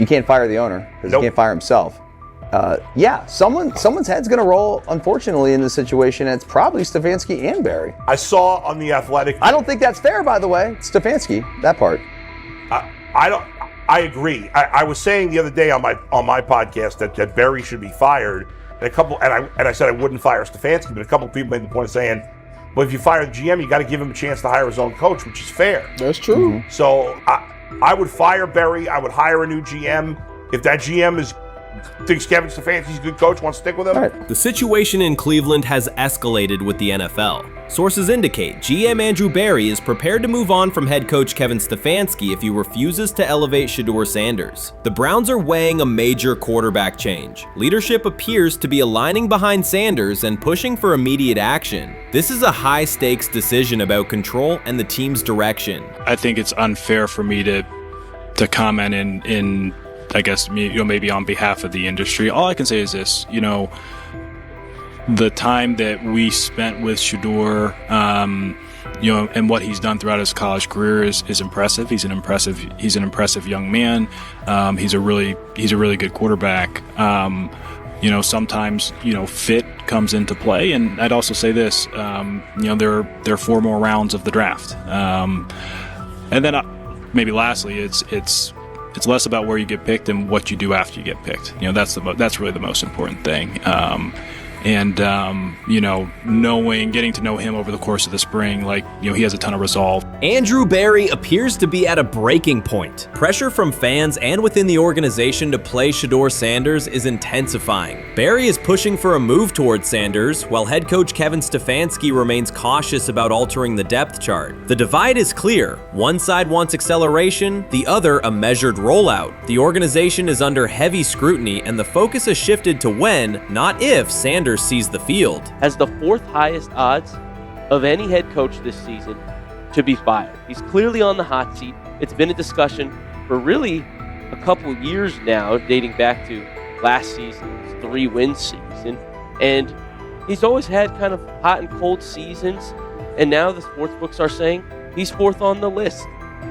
You can't fire the owner because Nope. he can't fire himself. Someone's head's going to roll, unfortunately, in this situation. And it's probably Stefanski and Barry. I saw on The Athletic. I don't think that's fair, by the way. It's Stefanski, that part. I agree. I was saying the other day on my podcast that Barry should be fired. And I said I wouldn't fire Stefanski, but a couple of people made the point of saying, well, if you fire the GM, you got to give him a chance to hire his own coach, which is fair. That's true. Mm-hmm. So I would fire Barry. I would hire a new GM. If that GM thinks Kevin Stefanski's a good coach, wants to stick with him. Right. The situation in Cleveland has escalated with the NFL. Sources indicate GM Andrew Barry is prepared to move on from head coach Kevin Stefanski if he refuses to elevate Shedeur Sanders. The Browns are weighing a major quarterback change. Leadership appears to be aligning behind Sanders and pushing for immediate action. This is a high-stakes decision about control and the team's direction. I think it's unfair for me to comment in I guess, maybe on behalf of the industry. All I can say is this, the time that we spent with Shedeur, and what he's done throughout his college career is impressive. He's an impressive young man. He's a really good quarterback. Sometimes, fit comes into play. And I'd also say this, there are 4 more rounds of the draft. And then maybe lastly, it's less about where you get picked and what you do after you get picked. That's really the most important thing. Getting to know him over the course of the spring, he has a ton of resolve. Andrew Barry appears to be at a breaking point. Pressure from fans and within the organization to play Shedeur Sanders is intensifying. Barry is pushing for a move towards Sanders, while head coach Kevin Stefanski remains cautious about altering the depth chart. The divide is clear. One side wants acceleration, the other a measured rollout. The organization is under heavy scrutiny, and the focus has shifted to when, not if, Sanders sees the field. Has the 4th highest odds of any head coach this season to be fired. He's clearly on the hot seat. It's been a discussion for really a couple of years now, dating back to last season's 3-win season. And he's always had kind of hot and cold seasons. And now the sports books are saying he's 4th on the list.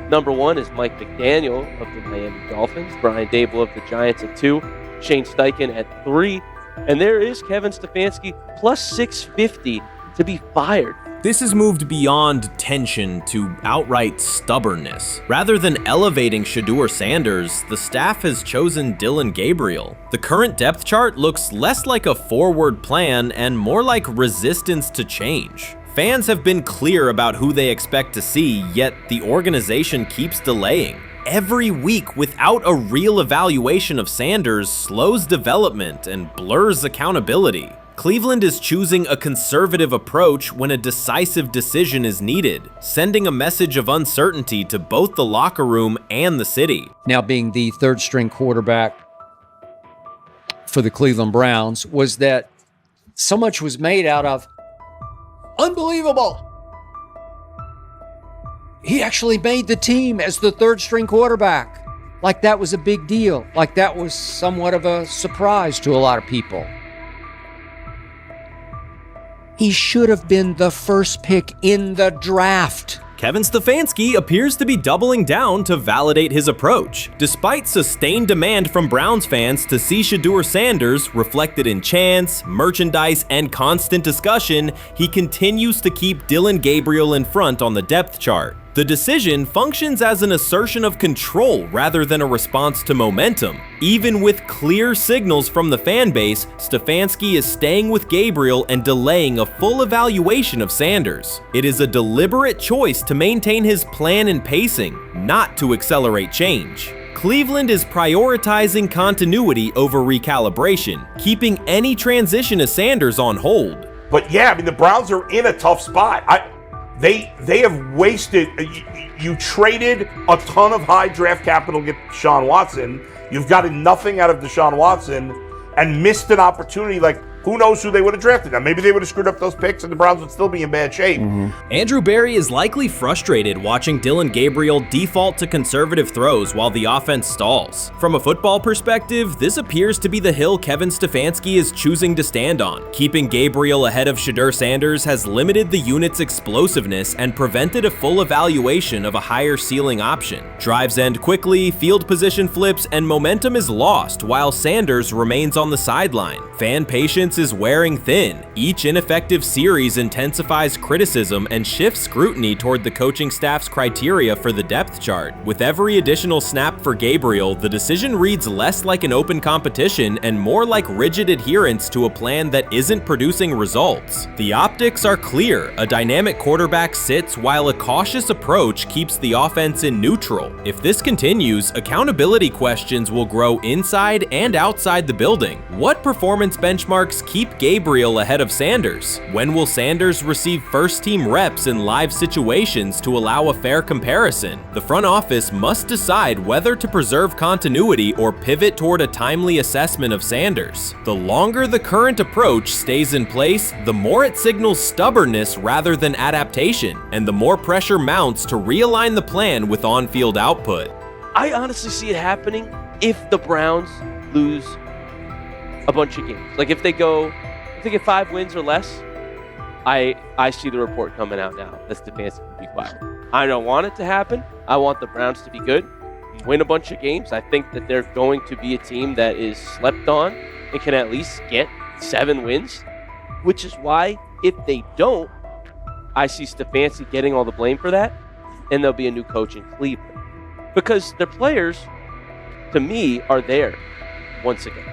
Number 1 is Mike McDaniel of the Miami Dolphins, Brian Dable of the Giants at 2, Shane Steichen at 3, and there is Kevin Stefanski plus 650 to be fired. This has moved beyond tension to outright stubbornness. Rather than elevating Shedeur Sanders, the staff has chosen Dillon Gabriel. The current depth chart looks less like a forward plan and more like resistance to change. Fans have been clear about who they expect to see, yet the organization keeps delaying. Every week without a real evaluation of Sanders slows development and blurs accountability. Cleveland is choosing a conservative approach when a decisive decision is needed, sending a message of uncertainty to both the locker room and the city. Now being the 3rd-string quarterback for the Cleveland Browns, was that so much was made out of unbelievable. He actually made the team as the 3rd-string quarterback. Like that was a big deal. Like that was somewhat of a surprise to a lot of people. He should have been the first pick in the draft. Kevin Stefanski appears to be doubling down to validate his approach. Despite sustained demand from Browns fans to see Shedeur Sanders reflected in chants, merchandise, and constant discussion, he continues to keep Dillon Gabriel in front on the depth chart. The decision functions as an assertion of control rather than a response to momentum. Even with clear signals from the fan base, Stefanski is staying with Gabriel and delaying a full evaluation of Sanders. It is a deliberate choice to maintain his plan and pacing, not to accelerate change. Cleveland is prioritizing continuity over recalibration, keeping any transition to Sanders on hold. But yeah, I mean, the Browns are in a tough spot. They have wasted. You traded a ton of high draft capital to get Deshaun Watson. You've gotten nothing out of Deshaun Watson and missed an opportunity. Like, who knows who they would have drafted. Now, maybe they would have screwed up those picks and the Browns would still be in bad shape. Andrew Berry is likely frustrated watching Dillon Gabriel default to conservative throws while the offense stalls. From a football perspective, this appears to be the hill Kevin Stefanski is choosing to stand on. Keeping Gabriel ahead of Shedeur Sanders has limited the unit's explosiveness and prevented a full evaluation of a higher ceiling option. Drives end quickly, field position flips, and momentum is lost while Sanders remains on the sideline. Fan patience is wearing thin. Each ineffective series intensifies criticism and shifts scrutiny toward the coaching staff's criteria for the depth chart. With every additional snap for Gabriel, the decision reads less like an open competition and more like rigid adherence to a plan that isn't producing results. The optics are clear. A dynamic quarterback sits while a cautious approach keeps the offense in neutral. If this continues, accountability questions will grow inside and outside the building. What performance benchmarks keep Gabriel ahead of Sanders? When will Sanders receive first-team reps in live situations to allow a fair comparison? The front office must decide whether to preserve continuity or pivot toward a timely assessment of Sanders. The longer the current approach stays in place, the more it signals stubbornness rather than adaptation, and the more pressure mounts to realign the plan with on-field output. I honestly see it happening if the Browns lose a bunch of games. Like if they get 5 wins or less, I see the report coming out now that Stefanski will be fired. I don't want it to happen. I want the Browns to be good, win a bunch of games. I think that they're going to be a team that is slept on and can at least get 7 wins, which is why if they don't, I see Stefanski getting all the blame for that, and there'll be a new coach in Cleveland. Because their players, to me, are there once again.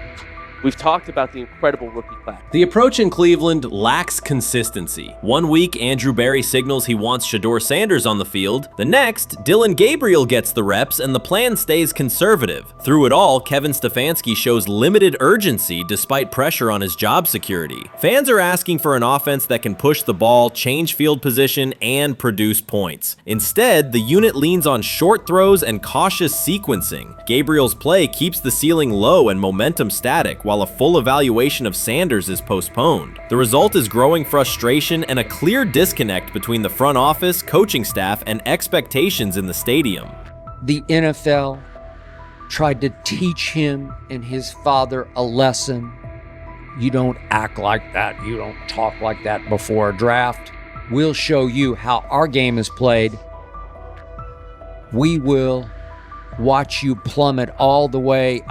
We've talked about the incredible rookie class. The approach in Cleveland lacks consistency. One week, Andrew Berry signals he wants Shedeur Sanders on the field. The next, Dillon Gabriel gets the reps and the plan stays conservative. Through it all, Kevin Stefanski shows limited urgency despite pressure on his job security. Fans are asking for an offense that can push the ball, change field position, and produce points. Instead, the unit leans on short throws and cautious sequencing. Gabriel's play keeps the ceiling low and momentum static, while a full evaluation of Sanders is postponed. The result is growing frustration and a clear disconnect between the front office, coaching staff, and expectations in the stadium. The NFL tried to teach him and his father a lesson. You don't act like that. You don't talk like that before a draft. We'll show you how our game is played. We will watch you plummet all the way.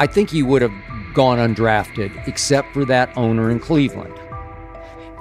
I think he would have gone undrafted except for that owner in Cleveland.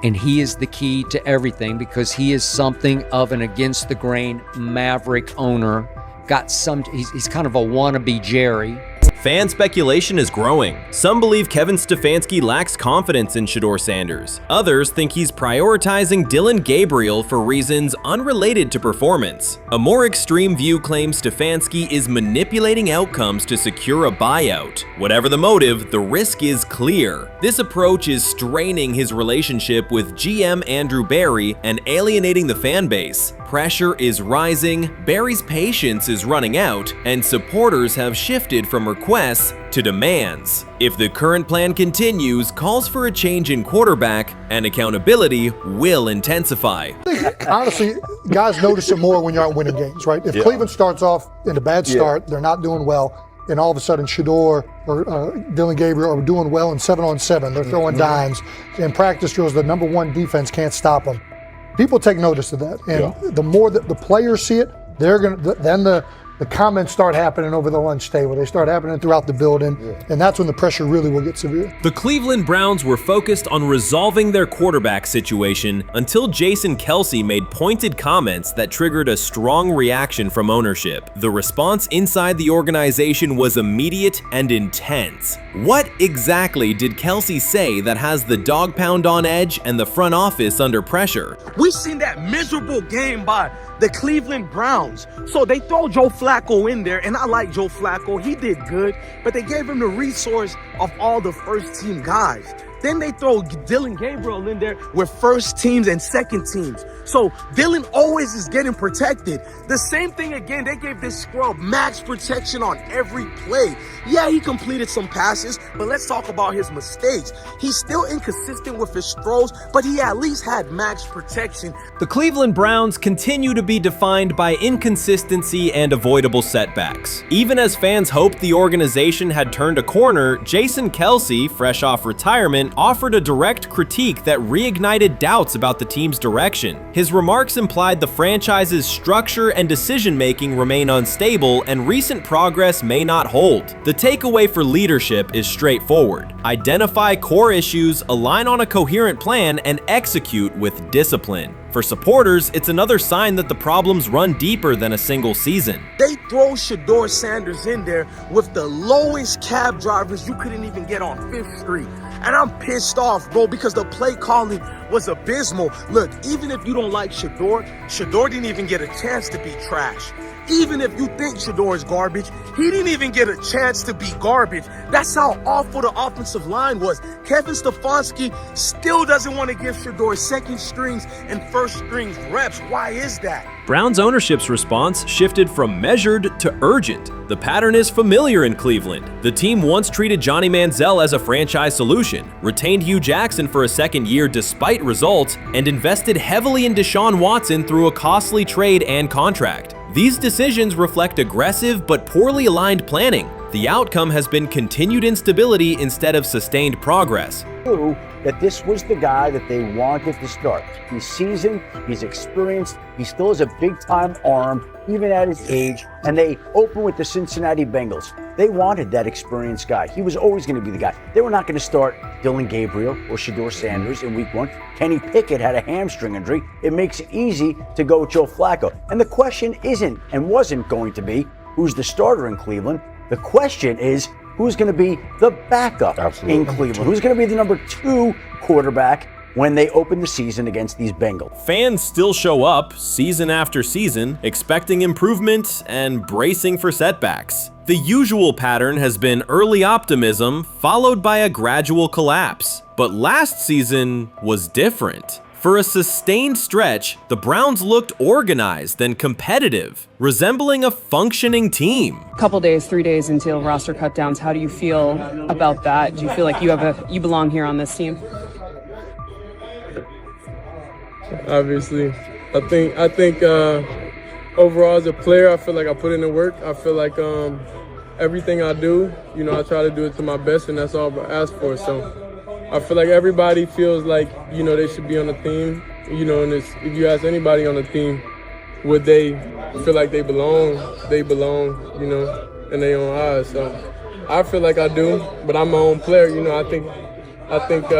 And he is the key to everything because he is something of an against-the-grain maverick owner. He's kind of a wannabe Jerry. Fan speculation is growing. Some believe Kevin Stefanski lacks confidence in Shedeur Sanders. Others think he's prioritizing Dillon Gabriel for reasons unrelated to performance. A more extreme view claims Stefanski is manipulating outcomes to secure a buyout. Whatever the motive, the risk is clear. This approach is straining his relationship with GM Andrew Berry and alienating the fan base. Pressure is rising, Berry's patience is running out, and supporters have shifted from requests to demands. If the current plan continues, calls for a change in quarterback and accountability will intensify. Honestly, guys notice it more when you're out winning games, right? If Cleveland starts off in a bad start, they're not doing well, and all of a sudden Shedeur or Dillon Gabriel are doing well in 7-on-7. They're throwing dimes. In practice drills, the number one defense can't stop them. People take notice of that, and the more that the players see it, then the comments start happening over the lunch table. They start happening throughout the building, and that's when the pressure really will get severe. The Cleveland Browns were focused on resolving their quarterback situation until Jason Kelce made pointed comments that triggered a strong reaction from ownership. The response inside the organization was immediate and intense. What exactly did Kelce say that has the dog pound on edge and the front office under pressure? We've seen that miserable game by the Cleveland Browns. So they throw Joe Flacco in there, and I like Joe Flacco. He did good, but they gave him the resource of all the first-team guys. Then they throw Dylan Gabriel in there with first teams and second teams. So Dylan always is getting protected. The same thing again, they gave this scrub max protection on every play. Yeah, he completed some passes, but let's talk about his mistakes. He's still inconsistent with his throws, but he at least had max protection. The Cleveland Browns continue to be defined by inconsistency and avoidable setbacks. Even as fans hoped the organization had turned a corner, Jason Kelce, fresh off retirement, offered a direct critique that reignited doubts about the team's direction. His remarks implied the franchise's structure and decision-making remain unstable and recent progress may not hold. The takeaway for leadership is straightforward. Identify core issues, align on a coherent plan, and execute with discipline. For supporters, it's another sign that the problems run deeper than a single season. They throw Shedeur Sanders in there with the lowest cab drivers you couldn't even get on 5th Street. And I'm pissed off, bro, because the play calling was abysmal. Look, even if you don't like Shedeur didn't even get a chance to be trash. Even if you think Shedeur is garbage, he didn't even get a chance to be garbage. That's how awful the offensive line was. Kevin Stefanski still doesn't want to give Shedeur second strings and first strings reps. Why is that? Browns ownership's response shifted from measured to urgent. The pattern is familiar in Cleveland. The team once treated Johnny Manziel as a franchise solution, retained Hugh Jackson for a second year despite results, and invested heavily in Deshaun Watson through a costly trade and contract. These decisions reflect aggressive but poorly aligned planning. The outcome has been continued instability instead of sustained progress. That this was the guy that they wanted to start. He's seasoned, he's experienced, he still has a big-time arm, even at his age, and they open with the Cincinnati Bengals. They wanted that experienced guy. He was always going to be the guy. They were not going to start Dylan Gabriel or Shedeur Sanders in week 1. Kenny Pickett had a hamstring injury. It makes it easy to go with Joe Flacco. And the question isn't and wasn't going to be who's the starter in Cleveland. The question is, who's going to be the backup in Cleveland? Who's going to be the number 2 quarterback when they open the season against these Bengals? Fans still show up season after season, expecting improvement and bracing for setbacks. The usual pattern has been early optimism followed by a gradual collapse. But last season was different. For a sustained stretch, the Browns looked organized and competitive, resembling a functioning team. Couple days, 3 days until roster cutdowns, how do you feel about that? Do you feel like you belong here on this team? Obviously, I think overall as a player, I feel like I put in the work. I feel like everything I do, I try to do it to my best, and that's all I ask for. So I feel like everybody feels like, they should be on the team, and if you ask anybody on the team, would they feel like they belong, in their own eyes. So I feel like I do, but I'm my own player, I think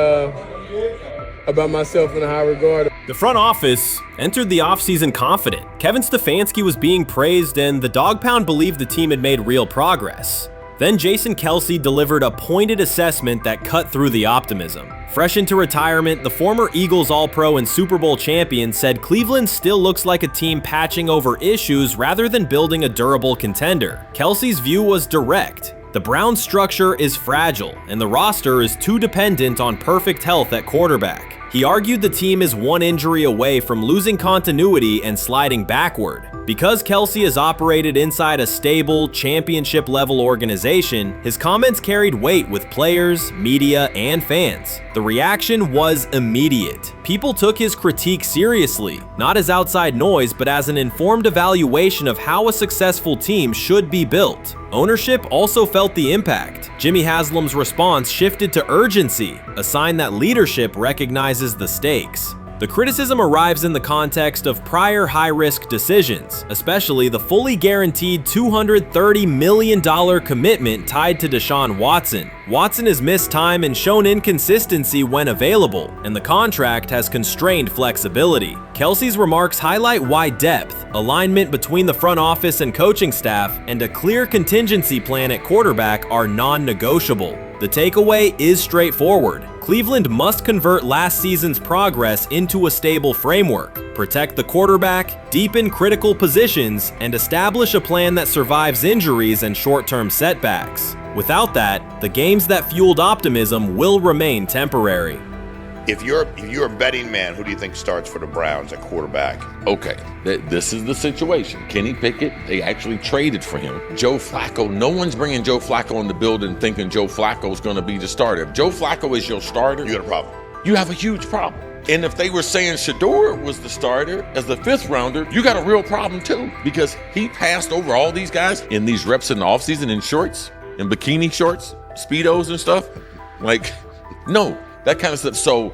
about myself in a high regard. The front office entered the offseason confident. Kevin Stefanski was being praised and the Dog Pound believed the team had made real progress. Then Jason Kelce delivered a pointed assessment that cut through the optimism. Fresh into retirement, the former Eagles All-Pro and Super Bowl champion said Cleveland still looks like a team patching over issues rather than building a durable contender. Kelce's view was direct. The Browns' structure is fragile, and the roster is too dependent on perfect health at quarterback. He argued the team is one injury away from losing continuity and sliding backward. Because Kelce has operated inside a stable, championship-level organization, his comments carried weight with players, media, and fans. The reaction was immediate. People took his critique seriously, not as outside noise, but as an informed evaluation of how a successful team should be built. Ownership also felt the impact. Jimmy Haslam's response shifted to urgency, a sign that leadership recognizes the stakes. The criticism arrives in the context of prior high-risk decisions, especially the fully guaranteed $230 million commitment tied to Deshaun Watson. Watson has missed time and shown inconsistency when available, and the contract has constrained flexibility. Kelce's remarks highlight why depth, alignment between the front office and coaching staff, and a clear contingency plan at quarterback are non-negotiable. The takeaway is straightforward. Cleveland must convert last season's progress into a stable framework, protect the quarterback, deepen critical positions, and establish a plan that survives injuries and short-term setbacks. Without that, the games that fueled optimism will remain temporary. If you're a betting man, who do you think starts for the Browns at quarterback? Okay, this is the situation. Kenny Pickett, they actually traded for him. Joe Flacco, no one's bringing Joe Flacco in the building thinking Joe Flacco's going to be the starter. If Joe Flacco is your starter, You got a problem. you have a huge problem. And if they were saying Shedeur was the starter as the 5th rounder, you got a real problem too, because he passed over all these guys in these reps in the offseason in shorts, in bikini shorts, Speedos and stuff. Like, no, that kind of stuff. So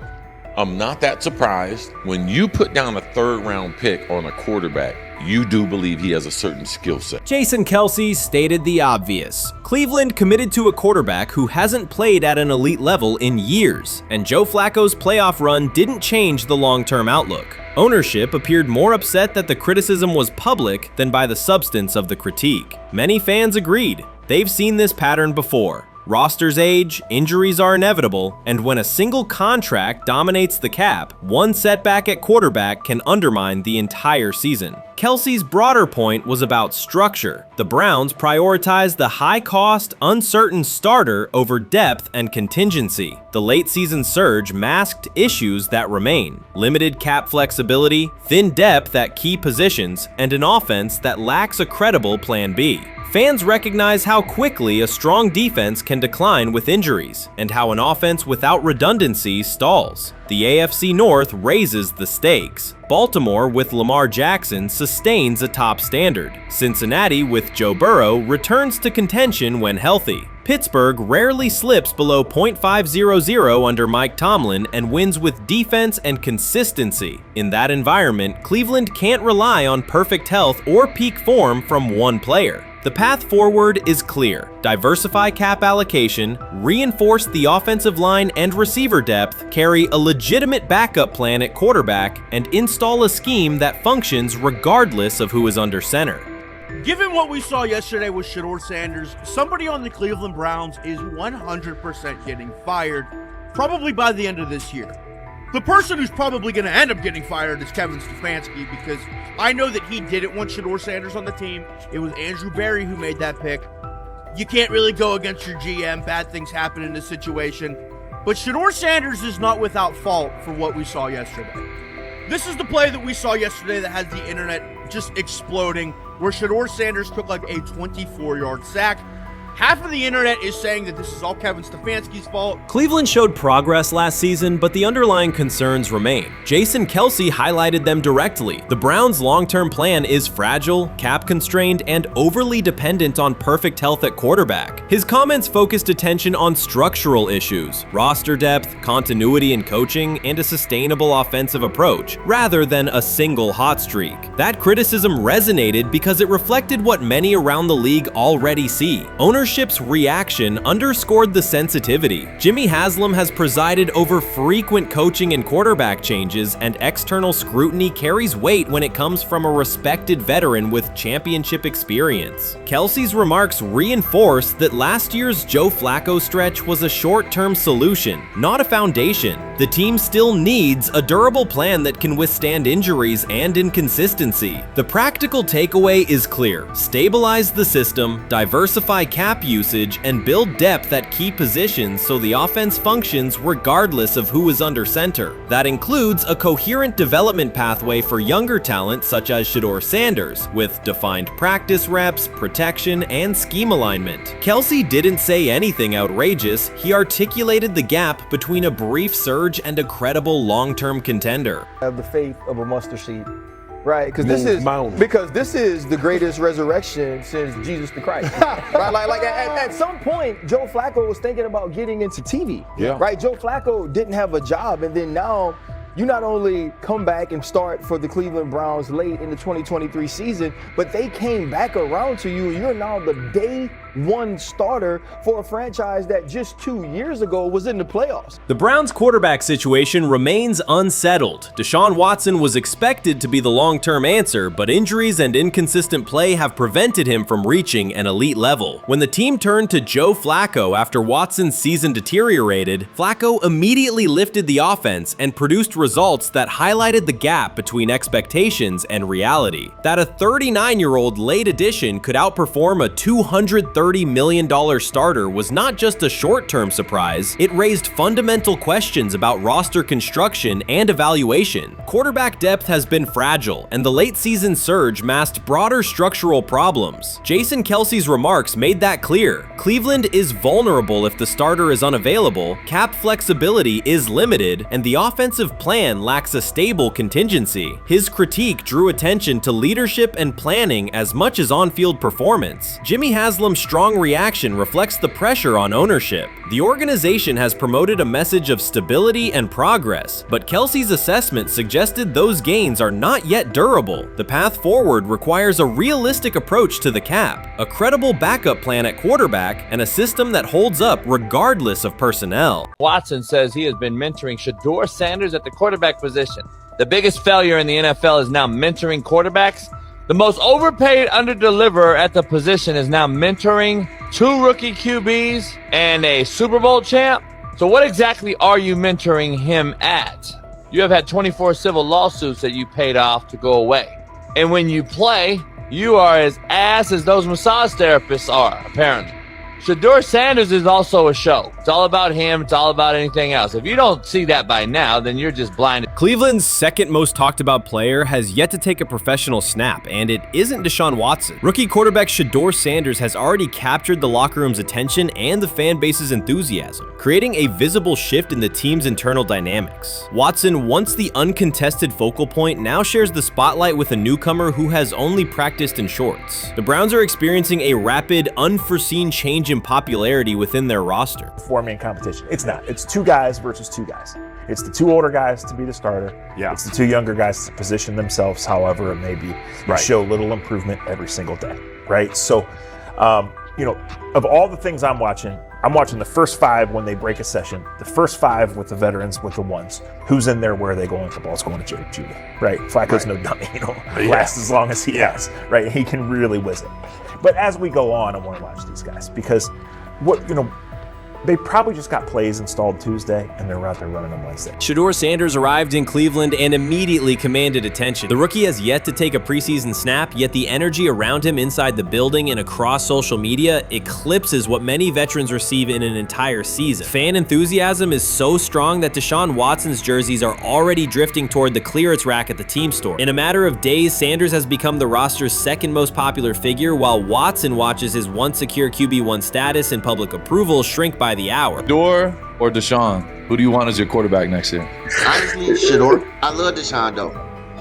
I'm not that surprised. When you put down a 3rd round pick on a quarterback, you do believe he has a certain skill set. Jason Kelce stated the obvious. Cleveland committed to a quarterback who hasn't played at an elite level in years, and Joe Flacco's playoff run didn't change the long-term outlook. Ownership appeared more upset that the criticism was public than by the substance of the critique. Many fans agreed. They've seen this pattern before. Rosters age, injuries are inevitable, and when a single contract dominates the cap, one setback at quarterback can undermine the entire season. Kelce's broader point was about structure. The Browns prioritized the high-cost, uncertain starter over depth and contingency. The late-season surge masked issues that remain: limited cap flexibility, thin depth at key positions, and an offense that lacks a credible Plan B. Fans recognize how quickly a strong defense can decline with injuries, and how an offense without redundancy stalls. The AFC North raises the stakes. Baltimore with Lamar Jackson sustains a top standard. Cincinnati with Joe Burrow returns to contention when healthy. Pittsburgh rarely slips below .500 under Mike Tomlin and wins with defense and consistency. In that environment, Cleveland can't rely on perfect health or peak form from one player. The path forward is clear. Diversify cap allocation, reinforce the offensive line and receiver depth, carry a legitimate backup plan at quarterback, and install a scheme that functions regardless of who is under center. Given what we saw yesterday with Shedeur Sanders, somebody on the Cleveland Browns is 100% getting fired, probably by the end of this year. The person who's probably going to end up getting fired is Kevin Stefanski, because I know that he didn't want Shedeur Sanders on the team. It was Andrew Berry who made that pick. You can't really go against your GM. Bad things happen in this situation. But Shedeur Sanders is not without fault for what we saw yesterday. This is the play that we saw yesterday that has the internet just exploding, where Shedeur Sanders took like a 24-yard sack. Half of the internet is saying that this is all Kevin Stefanski's fault. Cleveland showed progress last season, but the underlying concerns remain. Jason Kelce highlighted them directly. The Browns' long-term plan is fragile, cap-constrained, and overly dependent on perfect health at quarterback. His comments focused attention on structural issues, roster depth, continuity in coaching, and a sustainable offensive approach, rather than a single hot streak. That criticism resonated because it reflected what many around the league already see. Ownership's reaction underscored the sensitivity. Jimmy Haslam has presided over frequent coaching and quarterback changes, and external scrutiny carries weight when it comes from a respected veteran with championship experience. Kelce's remarks reinforce that last year's Joe Flacco stretch was a short-term solution, not a foundation. The team still needs a durable plan that can withstand injuries and inconsistency. The practical takeaway is clear: stabilize the system, diversify cap usage, and build depth at key positions so the offense functions regardless of who is under center. That includes a coherent development pathway for younger talent such as Shedeur Sanders, with defined practice reps, protection, and scheme alignment. Kelce didn't say anything outrageous. He articulated the gap between a brief surge and a credible long-term contender. I have the faith of a mustard seed. Right, because this is the greatest resurrection since Jesus the Christ. Right, like at some point, Joe Flacco was thinking about getting into TV. Yeah. Right, Joe Flacco didn't have a job, and then now you not only come back and start for the Cleveland Browns late in the 2023 season, but they came back around to you. You're now the day one starter for a franchise that just 2 years ago was in the playoffs. The Browns' quarterback situation remains unsettled. Deshaun Watson was expected to be the long-term answer, but injuries and inconsistent play have prevented him from reaching an elite level. When the team turned to Joe Flacco after Watson's season deteriorated, Flacco immediately lifted the offense and produced results that highlighted the gap between expectations and reality. That a 39-year-old late addition could outperform a $230 million starter was not just a short-term surprise, it raised fundamental questions about roster construction and evaluation. Quarterback depth has been fragile, and the late-season surge masked broader structural problems. Jason Kelce's remarks made that clear. Cleveland is vulnerable if the starter is unavailable, cap flexibility is limited, and the offensive plan lacks a stable contingency. His critique drew attention to leadership and planning as much as on-field performance. Jimmy Haslam's strong reaction reflects the pressure on ownership. The organization has promoted a message of stability and progress, but Kelce's assessment suggested those gains are not yet durable. The path forward requires a realistic approach to the cap, a credible backup plan at quarterback, and a system that holds up regardless of personnel. Watson says he has been mentoring Shedeur Sanders at the quarterback position. The biggest failure in the NFL is now mentoring quarterbacks. The most overpaid underdeliverer at the position is now mentoring 2 rookie QBs and a Super Bowl champ. So what exactly are you mentoring him at? You have had 24 civil lawsuits that you paid off to go away. And when you play, you are as ass as those massage therapists are, apparently. Shedeur Sanders is also a show. It's all about him. It's all about anything else. If you don't see that by now, then you're just blinded. Cleveland's second most talked about player has yet to take a professional snap, and it isn't Deshaun Watson. Rookie quarterback Shedeur Sanders has already captured the locker room's attention and the fan base's enthusiasm, creating a visible shift in the team's internal dynamics. Watson, once the uncontested focal point, now shares the spotlight with a newcomer who has only practiced in shorts. The Browns are experiencing a rapid, unforeseen change in popularity within their roster. Four-man competition. It's not. It's 2 guys versus 2 guys. It's the 2 older guys to be the starter. Yeah. It's the 2 younger guys to position themselves however it may be and show little improvement every single day, right? So, of all the things I'm watching the first 5 when they break a session, the first 5 with the veterans, with the ones. Who's in there, where are they going? The ball's going to Jerry Jeudy, right? Flacco's no dummy, lasts as long as he has, right? He can really whiz it. But as we go on, I want to watch these guys because they probably just got plays installed Tuesday, and they're out there running on Wednesday. Shedeur Sanders arrived in Cleveland and immediately commanded attention. The rookie has yet to take a preseason snap, yet the energy around him inside the building and across social media eclipses what many veterans receive in an entire season. Fan enthusiasm is so strong that Deshaun Watson's jerseys are already drifting toward the clearance rack at the team store. In a matter of days, Sanders has become the roster's second most popular figure, while Watson watches his once secure QB1 status and public approval shrink by the hour. Shedeur or Deshaun? Who do you want as your quarterback next year? Honestly, Shedeur. I love Deshaun though.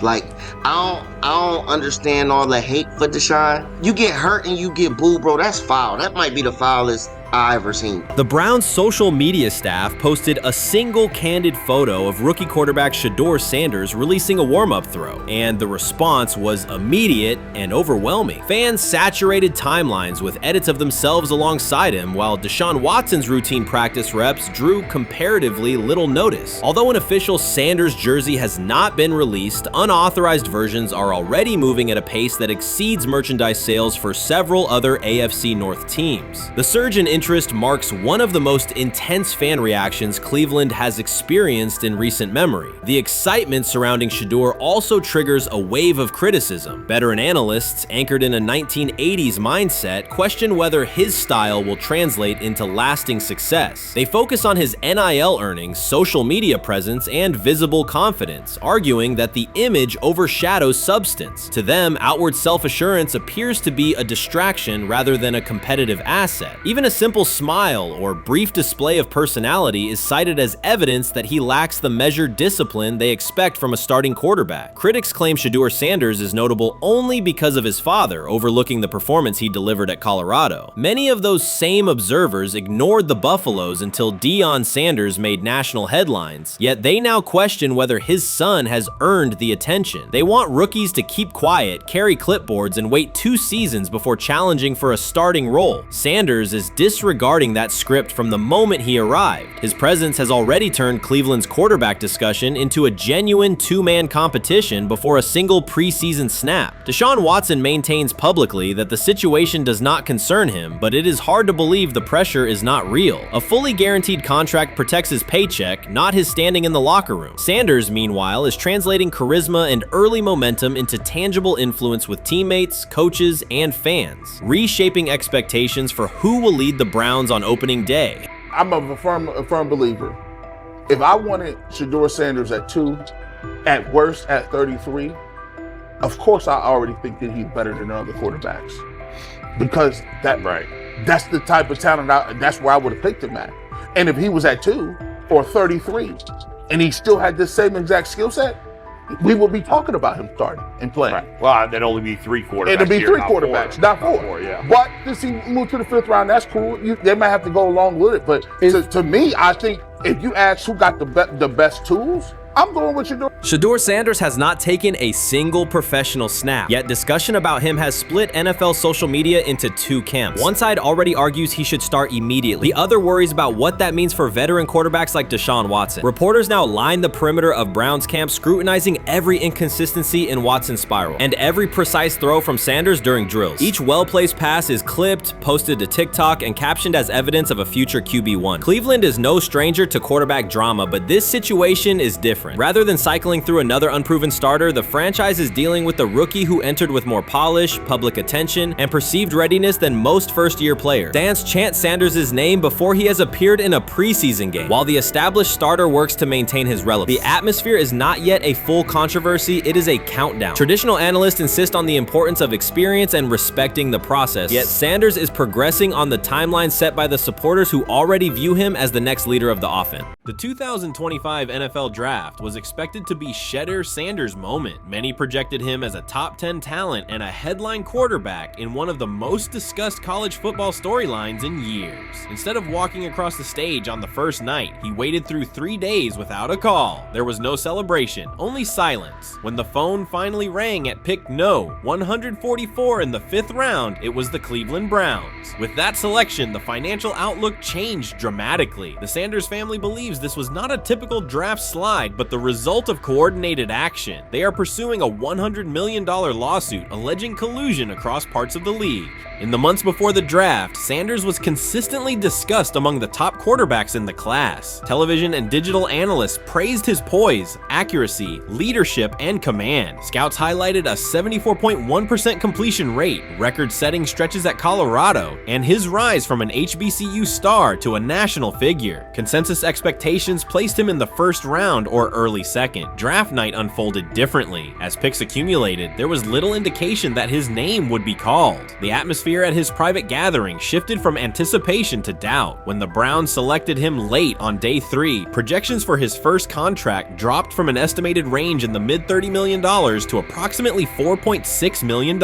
Like, I don't understand all the hate for Deshaun. You get hurt and you get booed, bro. That's foul. That might be the foulest I ever seen. The Browns' social media staff posted a single candid photo of rookie quarterback Shedeur Sanders releasing a warm-up throw, and the response was immediate and overwhelming. Fans saturated timelines with edits of themselves alongside him, while Deshaun Watson's routine practice reps drew comparatively little notice. Although an official Sanders jersey has not been released, unauthorized versions are already moving at a pace that exceeds merchandise sales for several other AFC North teams. The surge in interest marks one of the most intense fan reactions Cleveland has experienced in recent memory. The excitement surrounding Shedeur also triggers a wave of criticism. Veteran analysts, anchored in a 1980s mindset, question whether his style will translate into lasting success. They focus on his NIL earnings, social media presence, and visible confidence, arguing that the image overshadows substance. To them, outward self-assurance appears to be a distraction rather than a competitive asset. Even a simple smile or brief display of personality is cited as evidence that he lacks the measured discipline they expect from a starting quarterback. Critics claim Shedeur Sanders is notable only because of his father, overlooking the performance he delivered at Colorado. Many of those same observers ignored the Buffaloes until Deion Sanders made national headlines, yet they now question whether his son has earned the attention. They want rookies to keep quiet, carry clipboards, and wait 2 seasons before challenging for a starting role. Sanders is disregarding that script from the moment he arrived. His presence has already turned Cleveland's quarterback discussion into a genuine two-man competition before a single preseason snap. Deshaun Watson maintains publicly that the situation does not concern him, but it is hard to believe the pressure is not real. A fully guaranteed contract protects his paycheck, not his standing in the locker room. Sanders, meanwhile, is translating charisma and early momentum into tangible influence with teammates, coaches, and fans, reshaping expectations for who will lead the Browns on opening day. I'm a firm believer. If I wanted Shedeur Sanders at 2, at worst at 33, of course I already think that he's better than other quarterbacks. Because that's the type of talent, that's where I would have picked him at. And if he was at 2 or 33, and he still had this same exact skill set, we would be talking about him starting and playing. Right. Well, there'd only be 3 quarterbacks. It'd be here, 3 quarterbacks, not 4. Yeah. But since he moved to the 5th round, that's cool. They might have to go along with it. But to me, I think if you ask who got the best tools, I'm going with Shedeur. Shedeur Sanders has not taken a single professional snap, yet discussion about him has split NFL social media into 2 camps. One side already argues he should start immediately. The other worries about what that means for veteran quarterbacks like Deshaun Watson. Reporters now line the perimeter of Browns camp, scrutinizing every inconsistency in Watson's spiral and every precise throw from Sanders during drills. Each well-placed pass is clipped, posted to TikTok, and captioned as evidence of a future QB1. Cleveland is no stranger to quarterback drama, but this situation is different. Rather than cycling through another unproven starter, the franchise is dealing with a rookie who entered with more polish, public attention, and perceived readiness than most first-year players. Fans chant Sanders' name before he has appeared in a preseason game, while the established starter works to maintain his relevance. The atmosphere is not yet a full controversy, it is a countdown. Traditional analysts insist on the importance of experience and respecting the process, yet Sanders is progressing on the timeline set by the supporters who already view him as the next leader of the offense. The 2025 NFL Draft was expected to be Shedeur Sanders' moment. Many projected him as a top 10 talent and a headline quarterback in one of the most discussed college football storylines in years. Instead of walking across the stage on the first night, he waited through 3 days without a call. There was no celebration, only silence. When the phone finally rang at pick no 144 in the 5th round, it was the Cleveland Browns. With that selection, the financial outlook changed dramatically. The Sanders family believes this was not a typical draft slide, but the result of coordinated action. They are pursuing a $100 million lawsuit alleging collusion across parts of the league. In the months before the draft, Sanders was consistently discussed among the top quarterbacks in the class. Television and digital analysts praised his poise, accuracy, leadership, and command. Scouts highlighted a 74.1% completion rate, record-setting stretches at Colorado, and his rise from an HBCU star to a national figure. Consensus expectations placed him in the 1st round or early 2nd. Draft night unfolded differently. As picks accumulated, there was little indication that his name would be called. The atmosphere at his private gathering shifted from anticipation to doubt. When the Browns selected him late on day 3, projections for his first contract dropped from an estimated range in the mid-$30 million to approximately $4.6 million,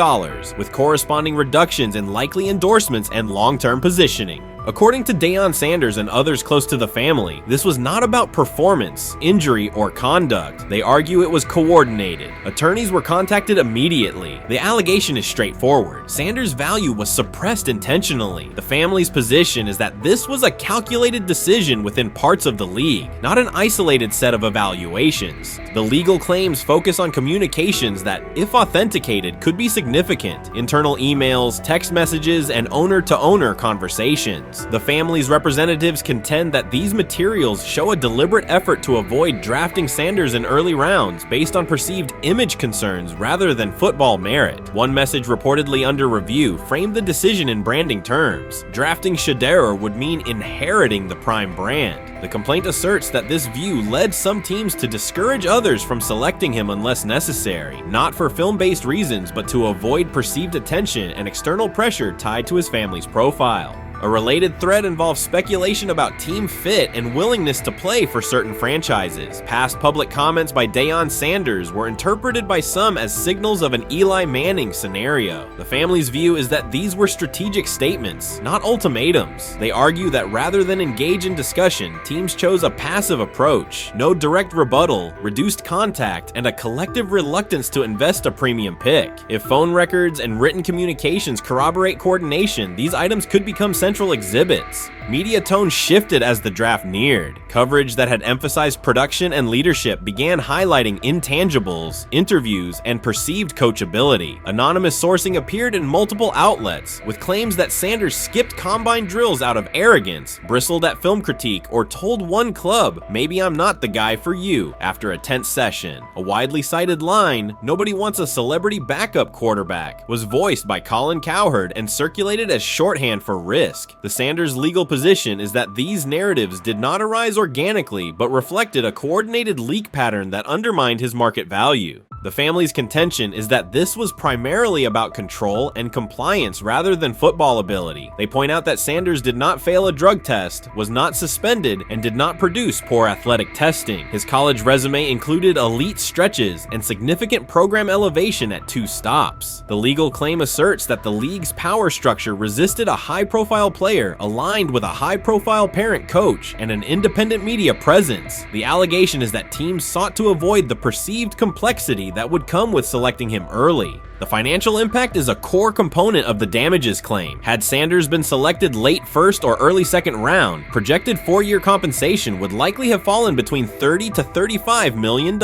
with corresponding reductions in likely endorsements and long-term positioning. According to Deion Sanders and others close to the family, this was not about performance, injury, or conduct. They argue it was coordinated. Attorneys were contacted immediately. The allegation is straightforward. Sanders' value was suppressed intentionally. The family's position is that this was a calculated decision within parts of the league, not an isolated set of evaluations. The legal claims focus on communications that, if authenticated, could be significant. Internal emails, text messages, and owner-to-owner conversations. The family's representatives contend that these materials show a deliberate effort to avoid drafting Sanders in early rounds based on perceived image concerns rather than football merit. One message reportedly under review framed the decision in branding terms. Drafting Shedeur would mean inheriting the Prime brand. The complaint asserts that this view led some teams to discourage others from selecting him unless necessary, not for film-based reasons, but to avoid perceived attention and external pressure tied to his family's profile. A related thread involves speculation about team fit and willingness to play for certain franchises. Past public comments by Deion Sanders were interpreted by some as signals of an Eli Manning scenario. The family's view is that these were strategic statements, not ultimatums. They argue that rather than engage in discussion, teams chose a passive approach, no direct rebuttal, reduced contact, and a collective reluctance to invest a premium pick. If phone records and written communications corroborate coordination, these items could become sensitive. potential exhibits. Media tone shifted as the draft neared. Coverage that had emphasized production and leadership began highlighting intangibles, interviews, and perceived coachability. Anonymous sourcing appeared in multiple outlets, with claims that Sanders skipped combine drills out of arrogance, bristled at film critique, or told one club, "Maybe I'm not the guy for you," after a tense session. A widely cited line, "Nobody wants a celebrity backup quarterback," was voiced by Colin Cowherd and circulated as shorthand for risk. The Sanders legal position is that these narratives did not arise organically, but reflected a coordinated leak pattern that undermined his market value. The family's contention is that this was primarily about control and compliance rather than football ability. They point out that Sanders did not fail a drug test, was not suspended, and did not produce poor athletic testing. His college resume included elite stretches and significant program elevation at 2 stops. The legal claim asserts that the league's power structure resisted a high-profile player aligned with a high-profile parent coach and an independent media presence. The allegation is that teams sought to avoid the perceived complexity that would come with selecting him early. The financial impact is a core component of the damages claim. Had Sanders been selected late first or early second round, projected 4-year compensation would likely have fallen between $30 to $35 million,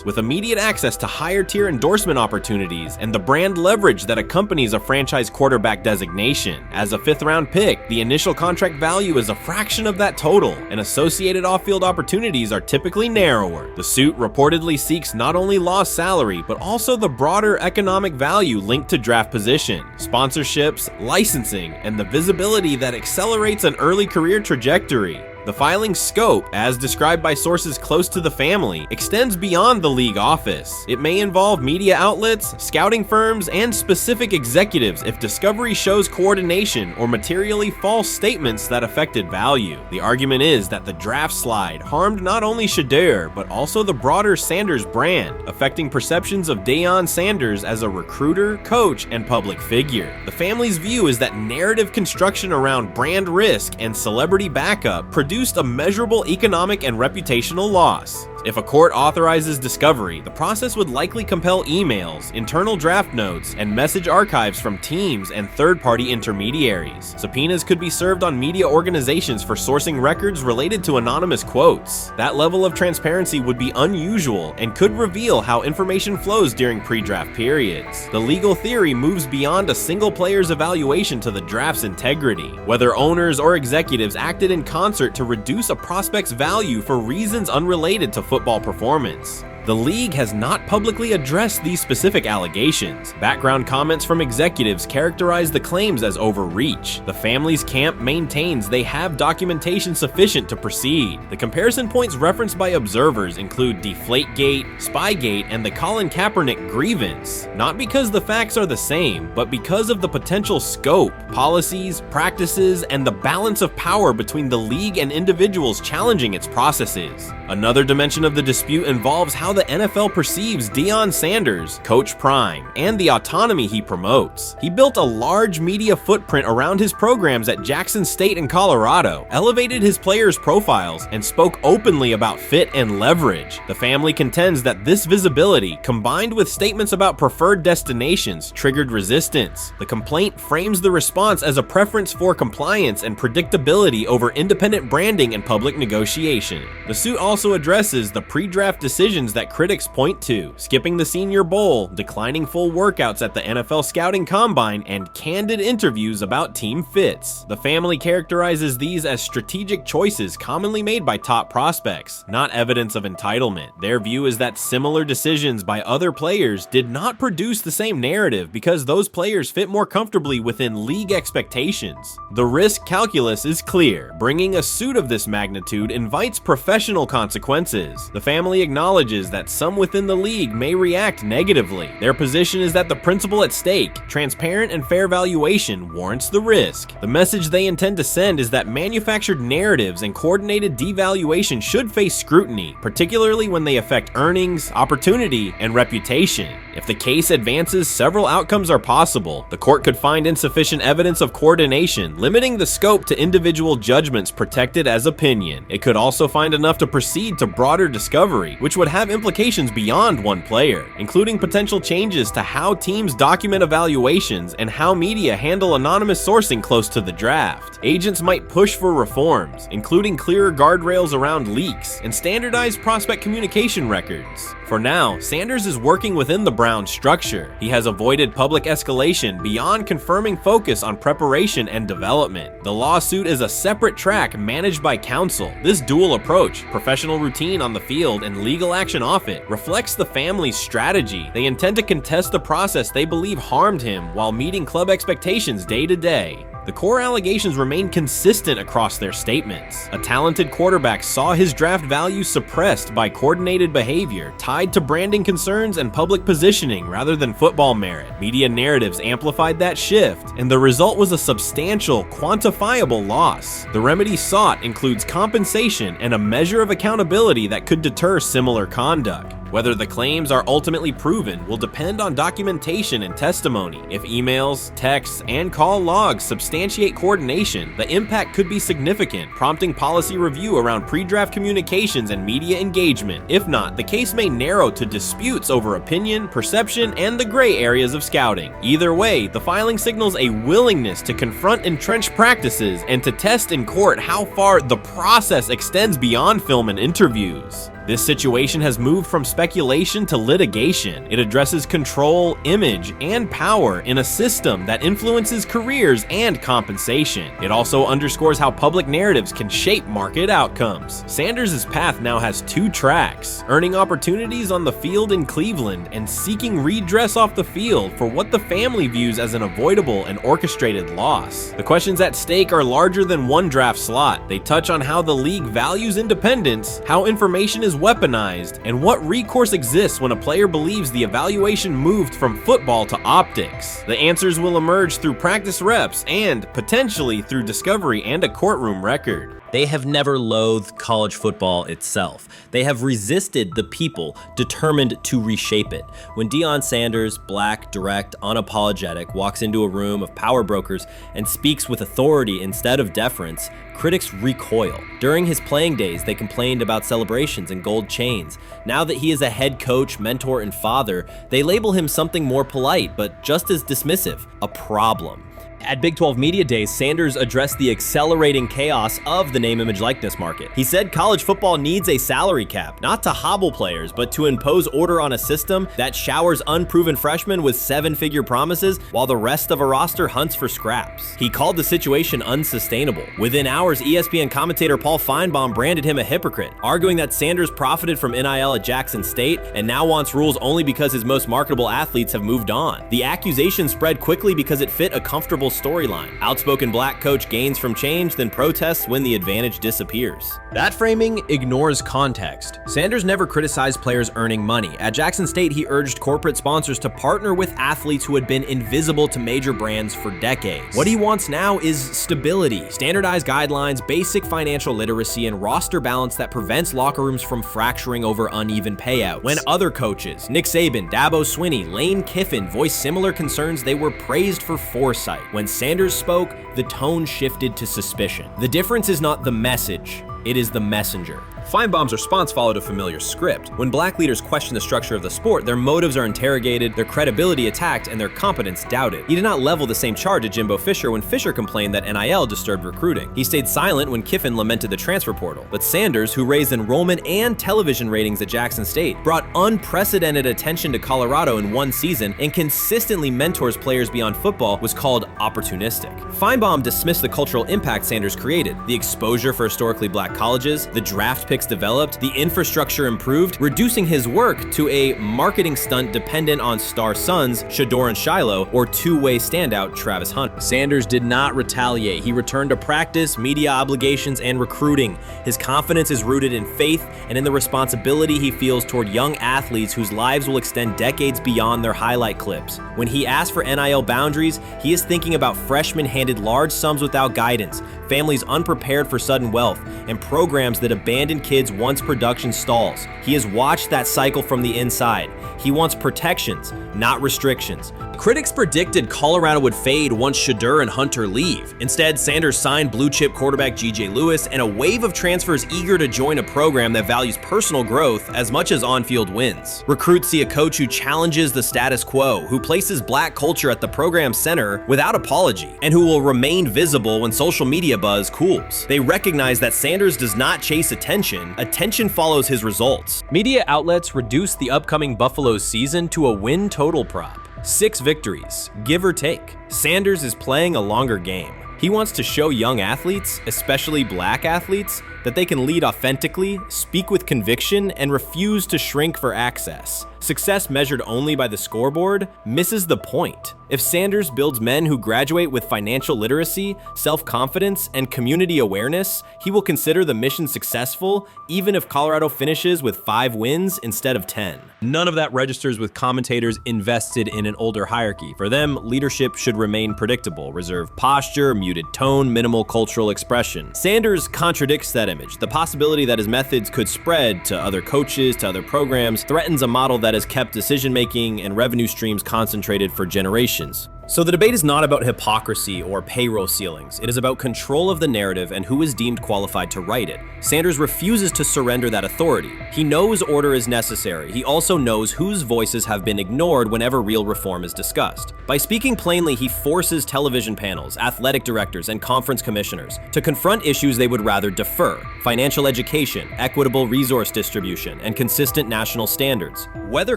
with immediate access to higher tier endorsement opportunities and the brand leverage that accompanies a franchise quarterback designation. As a 5th round pick, the initial contract value is a fraction of that total, and associated off-field opportunities are typically narrower. The suit reportedly seeks not only lost salary, but also the broader economic value linked to draft position, sponsorships, licensing, and the visibility that accelerates an early career trajectory. The filing's scope, as described by sources close to the family, extends beyond the league office. It may involve media outlets, scouting firms, and specific executives if discovery shows coordination or materially false statements that affected value. The argument is that the draft slide harmed not only Shedeur, but also the broader Sanders brand, affecting perceptions of Deion Sanders as a recruiter, coach, and public figure. The family's view is that narrative construction around brand risk and celebrity backup produced a measurable economic and reputational loss. If a court authorizes discovery, the process would likely compel emails, internal draft notes, and message archives from teams and third-party intermediaries. Subpoenas could be served on media organizations for sourcing records related to anonymous quotes. That level of transparency would be unusual and could reveal how information flows during pre-draft periods. The legal theory moves beyond a single player's evaluation to the draft's integrity, whether owners or executives acted in concert to reduce a prospect's value for reasons unrelated to football performance. The league has not publicly addressed these specific allegations. Background comments from executives characterize the claims as overreach. The family's camp maintains they have documentation sufficient to proceed. The comparison points referenced by observers include Deflategate, Spygate, and the Colin Kaepernick grievance, not because the facts are the same, but because of the potential scope, policies, practices, and the balance of power between the league and individuals challenging its processes. Another dimension of the dispute involves how the NFL perceives Deion Sanders, Coach Prime, and the autonomy he promotes. He built a large media footprint around his programs at Jackson State and Colorado, elevated his players' profiles, and spoke openly about fit and leverage. The family contends that this visibility, combined with statements about preferred destinations, triggered resistance. The complaint frames the response as a preference for compliance and predictability over independent branding and public negotiation. The suit also addresses the pre-draft decisions that critics point to, skipping the Senior Bowl, declining full workouts at the NFL Scouting Combine, and candid interviews about team fits. The family characterizes these as strategic choices commonly made by top prospects, not evidence of entitlement. Their view is that similar decisions by other players did not produce the same narrative because those players fit more comfortably within league expectations. The risk calculus is clear. Bringing a suit of this magnitude invites professional consequences. The family acknowledges that some within the league may react negatively. Their position is that the principle at stake, transparent and fair valuation, warrants the risk. The message they intend to send is that manufactured narratives and coordinated devaluation should face scrutiny, particularly when they affect earnings, opportunity, and reputation. If the case advances, several outcomes are possible. The court could find insufficient evidence of coordination, limiting the scope to individual judgments protected as opinion. It could also find enough to proceed to broader discovery, which would have implications beyond one player, including potential changes to how teams document evaluations and how media handle anonymous sourcing close to the draft. Agents might push for reforms, including clearer guardrails around leaks and standardized prospect communication records. For now, Sanders is working within the Browns structure. He has avoided public escalation beyond confirming focus on preparation and development. The lawsuit is a separate track managed by counsel. This dual approach, professional routine on the field and legal action off it, reflects the family's strategy. They intend to contest the process they believe harmed him while meeting club expectations day to day. The core allegations remain consistent across their statements. A talented quarterback saw his draft value suppressed by coordinated behavior tied to branding concerns and public positioning rather than football merit. Media narratives amplified that shift, and the result was a substantial, quantifiable loss. The remedy sought includes compensation and a measure of accountability that could deter similar conduct. Whether the claims are ultimately proven will depend on documentation and testimony. If emails, texts, and call logs substantiate coordination, the impact could be significant, prompting policy review around pre-draft communications and media engagement. If not, the case may narrow to disputes over opinion, perception, and the gray areas of scouting. Either way, the filing signals a willingness to confront entrenched practices and to test in court how far the process extends beyond film and interviews. This situation has moved from speculation to litigation. It addresses control, image, and power in a system that influences careers and compensation. It also underscores how public narratives can shape market outcomes. Sanders' path now has two tracks: earning opportunities on the field in Cleveland and seeking redress off the field for what the family views as an avoidable and orchestrated loss. The questions at stake are larger than one draft slot. They touch on how the league values independence, how information is weaponized, and what recourse exists when a player believes the evaluation moved from football to optics. The answers will emerge through practice reps and, potentially, through discovery and a courtroom record. They have never loathed college football itself. They have resisted the people determined to reshape it. When Deion Sanders, black, direct, unapologetic, walks into a room of power brokers and speaks with authority instead of deference, critics recoil. During his playing days, they complained about celebrations and gold chains. Now that he is a head coach, mentor, and father, they label him something more polite, but just as dismissive: a problem. At Big 12 Media Days, Sanders addressed the accelerating chaos of the name, image, likeness market. He said college football needs a salary cap, not to hobble players, but to impose order on a system that showers unproven freshmen with seven-figure promises while the rest of a roster hunts for scraps. He called the situation unsustainable. Within hours, ESPN commentator Paul Feinbaum branded him a hypocrite, arguing that Sanders profited from NIL at Jackson State and now wants rules only because his most marketable athletes have moved on. The accusation spread quickly because it fit a comfortable storyline. Outspoken black coach gains from change, then protests when the advantage disappears. That framing ignores context. Sanders never criticized players earning money. At Jackson State, he urged corporate sponsors to partner with athletes who had been invisible to major brands for decades. What he wants now is stability, standardized guidelines, basic financial literacy, and roster balance that prevents locker rooms from fracturing over uneven payouts. When other coaches, Nick Saban, Dabo Swinney, Lane Kiffin, voiced similar concerns, they were praised for foresight. When Sanders spoke, the tone shifted to suspicion. The difference is not the message, it is the messenger. Feinbaum's response followed a familiar script. When black leaders question the structure of the sport, their motives are interrogated, their credibility attacked, and their competence doubted. He did not level the same charge at Jimbo Fisher when Fisher complained that NIL disturbed recruiting. He stayed silent when Kiffin lamented the transfer portal. But Sanders, who raised enrollment and television ratings at Jackson State, brought unprecedented attention to Colorado in one season and consistently mentors players beyond football, was called opportunistic. Feinbaum dismissed the cultural impact Sanders created: the exposure for historically black colleges, the draft picks developed, the infrastructure improved, reducing his work to a marketing stunt dependent on star sons Shedeur and Shiloh or two-way standout Travis Hunter. Sanders did not retaliate. He returned to practice, media obligations, and recruiting. His confidence is rooted in faith and in the responsibility he feels toward young athletes whose lives will extend decades beyond their highlight clips. When he asks for NIL boundaries, he is thinking about freshmen handed large sums without guidance, families unprepared for sudden wealth, and programs that abandon kids once production stalls. He has watched that cycle from the inside. He wants protections, not restrictions. Critics predicted Colorado would fade once Shedeur and Hunter leave. Instead, Sanders signed blue-chip quarterback G.J. Lewis and a wave of transfers eager to join a program that values personal growth as much as on-field wins. Recruits see a coach who challenges the status quo, who places black culture at the program's center without apology, and who will remain visible when social media buzz cools. They recognize that Sanders does not chase attention, attention follows his results. Media outlets reduced the upcoming Buffaloes season to a win total prop. 6 victories, give or take. Sanders is playing a longer game. He wants to show young athletes, especially black athletes, that they can lead authentically, speak with conviction, and refuse to shrink for access. Success measured only by the scoreboard misses the point. If Sanders builds men who graduate with financial literacy, self-confidence, and community awareness, he will consider the mission successful, even if Colorado finishes with 5 wins instead of 10. None of that registers with commentators invested in an older hierarchy. For them, leadership should remain predictable, reserved posture, muted tone, minimal cultural expression. Sanders contradicts that image. The possibility that his methods could spread to other coaches, to other programs, threatens a model that has kept decision-making and revenue streams concentrated for generations. So the debate is not about hypocrisy or payroll ceilings. It is about control of the narrative and who is deemed qualified to write it. Sanders refuses to surrender that authority. He knows order is necessary. He also knows whose voices have been ignored whenever real reform is discussed. By speaking plainly, he forces television panels, athletic directors, and conference commissioners to confront issues they would rather defer: financial education, equitable resource distribution, and consistent national standards. Whether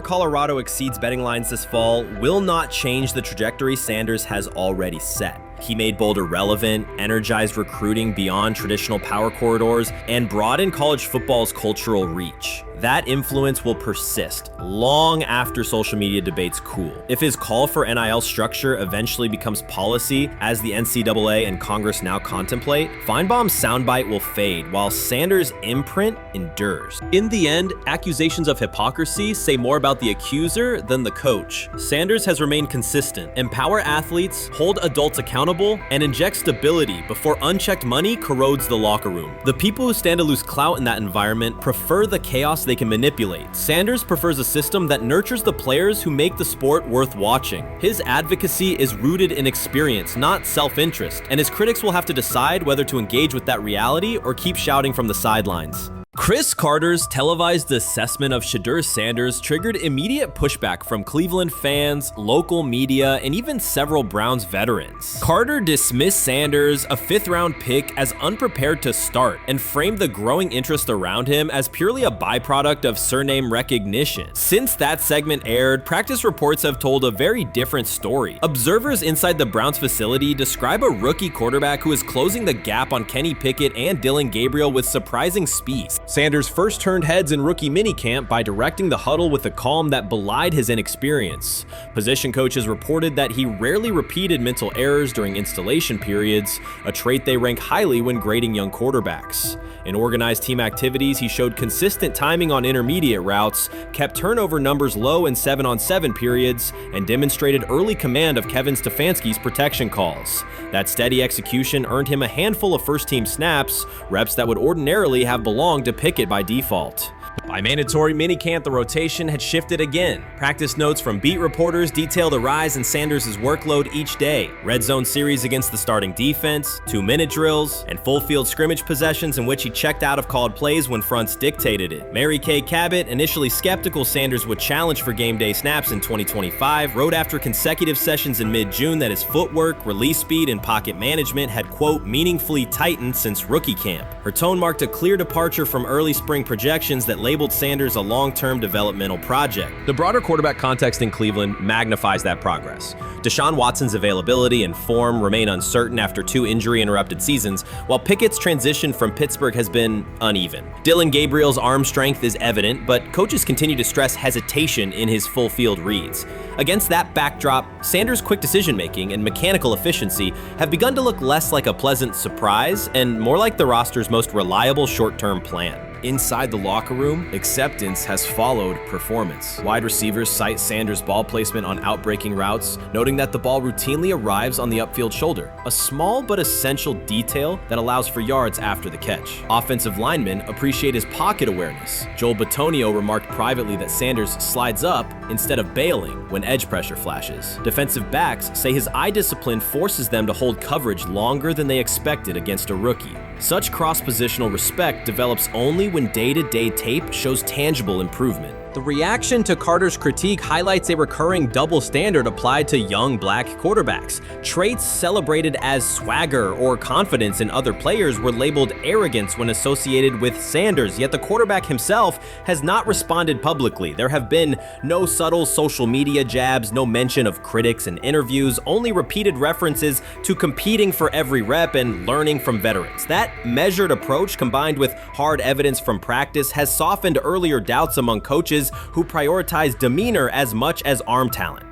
Colorado exceeds betting lines this fall will not change the trajectory Sanders has already set. He made Boulder relevant, energized recruiting beyond traditional power corridors, and broadened college football's cultural reach. That influence will persist long after social media debates cool. If his call for NIL structure eventually becomes policy, as the NCAA and Congress now contemplate, Feinbaum's soundbite will fade while Sanders' imprint endures. In the end, accusations of hypocrisy say more about the accuser than the coach. Sanders has remained consistent: empower athletes, hold adults accountable, and inject stability before unchecked money corrodes the locker room. The people who stand to lose clout in that environment prefer the chaos they can manipulate. Sanders prefers a system that nurtures the players who make the sport worth watching. His advocacy is rooted in experience, not self-interest, and his critics will have to decide whether to engage with that reality or keep shouting from the sidelines. Chris Carter's televised assessment of Shedeur Sanders triggered immediate pushback from Cleveland fans, local media, and even several Browns veterans. Carter dismissed Sanders, a 5th-round pick, as unprepared to start and framed the growing interest around him as purely a byproduct of surname recognition. Since that segment aired, practice reports have told a very different story. Observers inside the Browns facility describe a rookie quarterback who is closing the gap on Kenny Pickett and Dillon Gabriel with surprising speed. Sanders first turned heads in rookie minicamp by directing the huddle with a calm that belied his inexperience. Position coaches reported that he rarely repeated mental errors during installation periods, a trait they rank highly when grading young quarterbacks. In organized team activities, he showed consistent timing on intermediate routes, kept turnover numbers low in 7-on-7 periods, and demonstrated early command of Kevin Stefanski's protection calls. That steady execution earned him a handful of first-team snaps, reps that would ordinarily have belonged to Pickett by default. By mandatory minicamp, the rotation had shifted again. Practice notes from beat reporters detail the rise in Sanders' workload each day. Red zone series against the starting defense, 2-minute drills, and full field scrimmage possessions in which he checked out of called plays when fronts dictated it. Mary Kay Cabot, initially skeptical Sanders would challenge for game day snaps in 2025, wrote after consecutive sessions in mid-June that his footwork, release speed, and pocket management had, quote, meaningfully tightened since rookie camp. Her tone marked a clear departure from early spring projections that labeled Sanders a long-term developmental project. The broader quarterback context in Cleveland magnifies that progress. Deshaun Watson's availability and form remain uncertain after 2 injury-interrupted seasons, while Pickett's transition from Pittsburgh has been uneven. Dillon Gabriel's arm strength is evident, but coaches continue to stress hesitation in his full-field reads. Against that backdrop, Sanders' quick decision-making and mechanical efficiency have begun to look less like a pleasant surprise and more like the roster's most reliable short-term plan. Inside the locker room, acceptance has followed performance. Wide receivers cite Sanders' ball placement on outbreaking routes, noting that the ball routinely arrives on the upfield shoulder, a small but essential detail that allows for yards after the catch. Offensive linemen appreciate his pocket awareness. Joel Bitonio remarked privately that Sanders slides up instead of bailing when edge pressure flashes. Defensive backs say his eye discipline forces them to hold coverage longer than they expected against a rookie. Such cross-positional respect develops only when day-to-day tape shows tangible improvement. The reaction to Carter's critique highlights a recurring double standard applied to young black quarterbacks. Traits celebrated as swagger or confidence in other players were labeled arrogance when associated with Sanders, yet the quarterback himself has not responded publicly. There have been no subtle social media jabs, no mention of critics and interviews, only repeated references to competing for every rep and learning from veterans. That measured approach, combined with hard evidence from practice, has softened earlier doubts among coaches who prioritize demeanor as much as arm talent.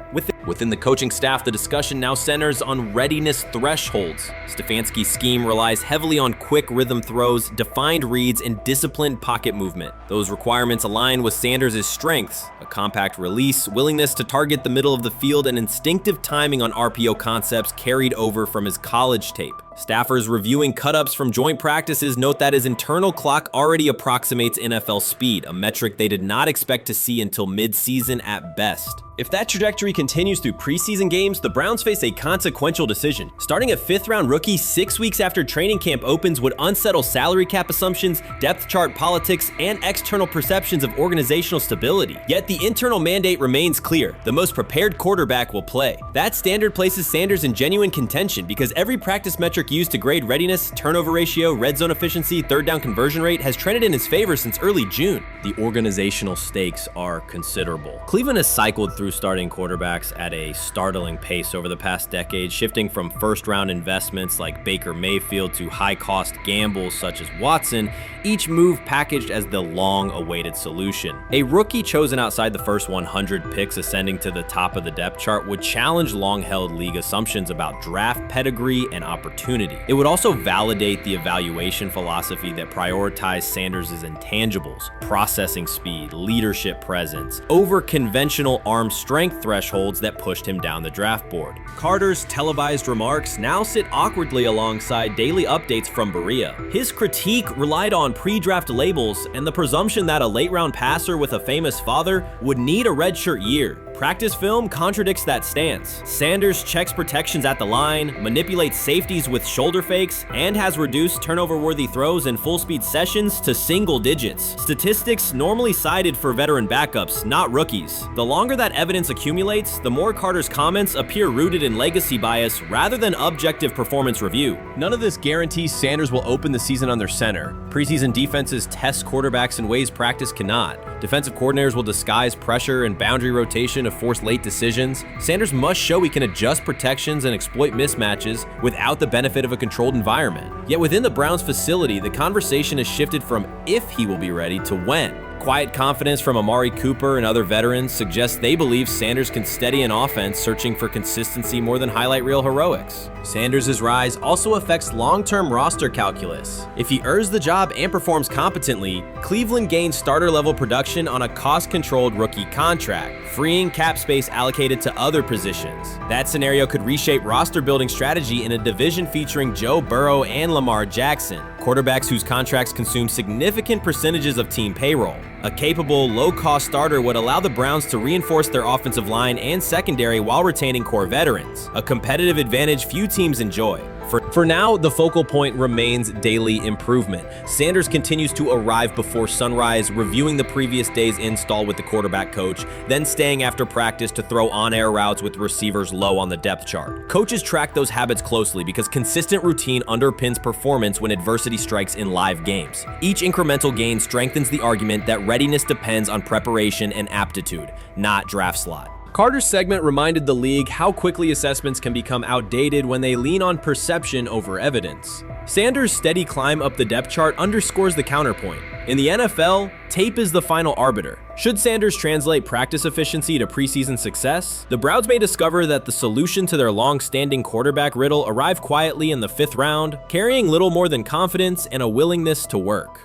Within the coaching staff, the discussion now centers on readiness thresholds. Stefanski's scheme relies heavily on quick rhythm throws, defined reads, and disciplined pocket movement. Those requirements align with Sanders' strengths: a compact release, willingness to target the middle of the field, and instinctive timing on RPO concepts carried over from his college tape. Staffers reviewing cut-ups from joint practices note that his internal clock already approximates NFL speed, a metric they did not expect to see until mid-season at best. If that trajectory continues through preseason games, the Browns face a consequential decision. Starting a fifth-round rookie 6 weeks after training camp opens would unsettle salary cap assumptions, depth chart politics, and external perceptions of organizational stability. Yet the internal mandate remains clear: the most prepared quarterback will play. That standard places Sanders in genuine contention because every practice metric used to grade readiness, turnover ratio, red zone efficiency, third down conversion rate, has trended in his favor since early June. The organizational stakes are considerable. Cleveland has cycled through starting quarterbacks at a startling pace over the past decade, shifting from first-round investments like Baker Mayfield to high-cost gambles such as Watson, each move packaged as the long-awaited solution. A rookie chosen outside the first 100 picks ascending to the top of the depth chart would challenge long-held league assumptions about draft pedigree and opportunity. It would also validate the evaluation philosophy that prioritized Sanders' intangibles: processing speed, leadership presence, over conventional arm strength thresholds that pushed him down the draft board. Carter's televised remarks now sit awkwardly alongside daily updates from Berea. His critique relied on pre-draft labels and the presumption that a late-round passer with a famous father would need a redshirt year. Practice film contradicts that stance. Sanders checks protections at the line, manipulates safeties with shoulder fakes, and has reduced turnover-worthy throws in full-speed sessions to single digits. Statistics normally cited for veteran backups, not rookies. The longer that evidence accumulates, the more Carter's comments appear rooted in legacy bias rather than objective performance review. None of this guarantees Sanders will open the season under center. Preseason defenses test quarterbacks in ways practice cannot. Defensive coordinators will disguise pressure and boundary rotation to force late decisions. Sanders must show he can adjust protections and exploit mismatches without the benefit of a controlled environment. Yet within the Browns facility, the conversation has shifted from if he will be ready to when. Quiet confidence from Amari Cooper and other veterans suggests they believe Sanders can steady an offense searching for consistency more than highlight reel heroics. Sanders' rise also affects long-term roster calculus. If he earns the job and performs competently, Cleveland gains starter-level production on a cost-controlled rookie contract, freeing cap space allocated to other positions. That scenario could reshape roster-building strategy in a division featuring Joe Burrow and Lamar Jackson, quarterbacks whose contracts consume significant percentages of team payroll. A capable, low-cost starter would allow the Browns to reinforce their offensive line and secondary while retaining core veterans, a competitive advantage few teams enjoy. For now, the focal point remains daily improvement. Sanders continues to arrive before sunrise, reviewing the previous day's install with the quarterback coach, then staying after practice to throw on-air routes with receivers low on the depth chart. Coaches track those habits closely because consistent routine underpins performance when adversity strikes in live games. Each incremental gain strengthens the argument that readiness depends on preparation and aptitude, not draft slot. Carter's segment reminded the league how quickly assessments can become outdated when they lean on perception over evidence. Sanders' steady climb up the depth chart underscores the counterpoint. In the NFL, tape is the final arbiter. Should Sanders translate practice efficiency to preseason success, the Browns may discover that the solution to their long-standing quarterback riddle arrived quietly in the 5th round, carrying little more than confidence and a willingness to work.